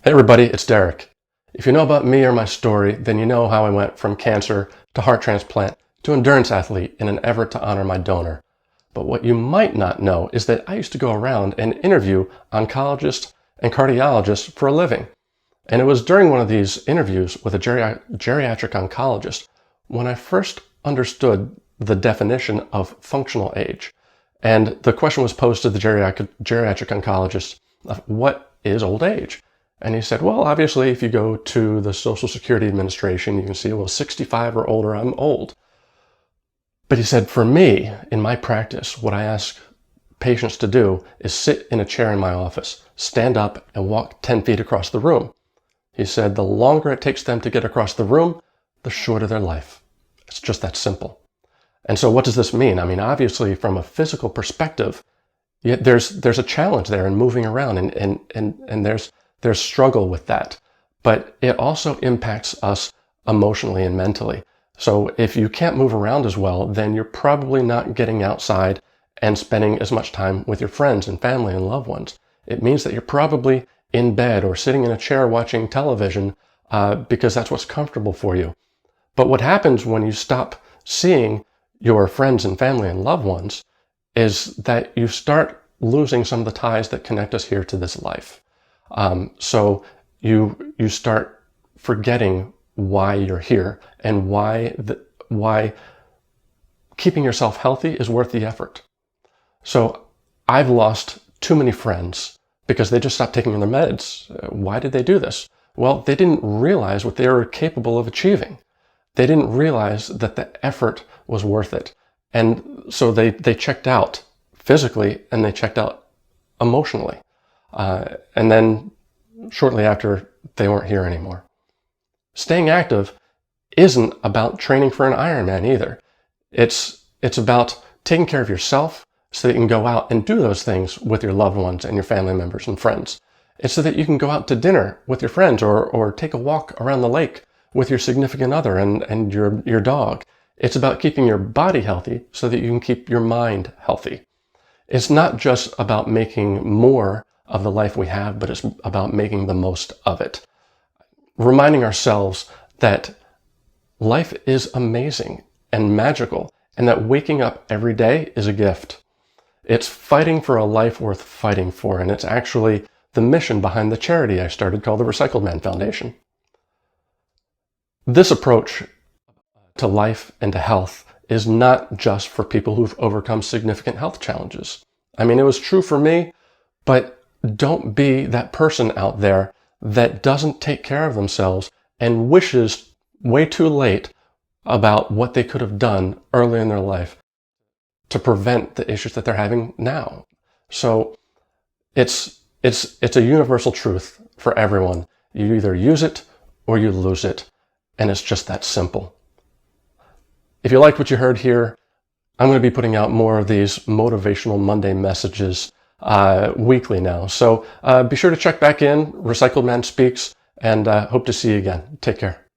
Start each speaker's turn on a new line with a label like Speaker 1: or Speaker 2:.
Speaker 1: Hey everybody, it's Derek. If you know about me or my story, then you know how I went from cancer to heart transplant to endurance athlete in an effort to honor my donor. But what you might not know is that I used to go around and interview oncologists and cardiologists for a living. And it was during one of these interviews with a geriatric oncologist when I first understood the definition of functional age. And the question was posed to the geriatric oncologist of what is old age? And he said, well, obviously, if you go to the Social Security Administration, you can see, well, 65 or older, I'm old. But he said, for me, in my practice, what I ask patients to do is sit in a chair in my office, stand up, and walk 10 feet across the room. He said, the longer it takes them to get across the room, the shorter their life. It's just that simple. And so what does this mean? I mean, obviously, from a physical perspective, there's a challenge there in moving around, and there's struggle with that, but it also impacts us emotionally and mentally. So if you can't move around as well, then you're probably not getting outside and spending as much time with your friends and family and loved ones. It means that you're probably in bed or sitting in a chair watching television because that's what's comfortable for you. But what happens when you stop seeing your friends and family and loved ones is that you start losing some of the ties that connect us here to this life. So you start forgetting why you're here and why keeping yourself healthy is worth the effort. So I've lost too many friends because they just stopped taking their meds. Why did they do this? Well, they didn't realize what they were capable of achieving. They didn't realize that the effort was worth it. And so they checked out physically and they checked out emotionally. And then shortly after, they weren't here anymore. Staying active isn't about training for an Ironman either. It's about taking care of yourself so that you can go out and do those things with your loved ones and your family members and friends. It's so that you can go out to dinner with your friends or take a walk around the lake with your significant other and your dog. It's about keeping your body healthy so that you can keep your mind healthy. It's not just about making more of the life we have, but it's about making the most of it. Reminding ourselves that life is amazing and magical, and that waking up every day is a gift. It's fighting for a life worth fighting for, and it's actually the mission behind the charity I started called the Recycledman Foundation. This approach to life and to health is not just for people who've overcome significant health challenges. I mean, it was true for me, but don't be that person out there that doesn't take care of themselves and wishes way too late about what they could have done early in their life to prevent the issues that they're having now. So it's a universal truth for everyone. You either use it or you lose it. And it's just that simple. If you liked what you heard here, I'm going to be putting out more of these Motivational Monday messages weekly now. So be sure to check back in. Recycledman Speaks, and hope to see you again. Take care.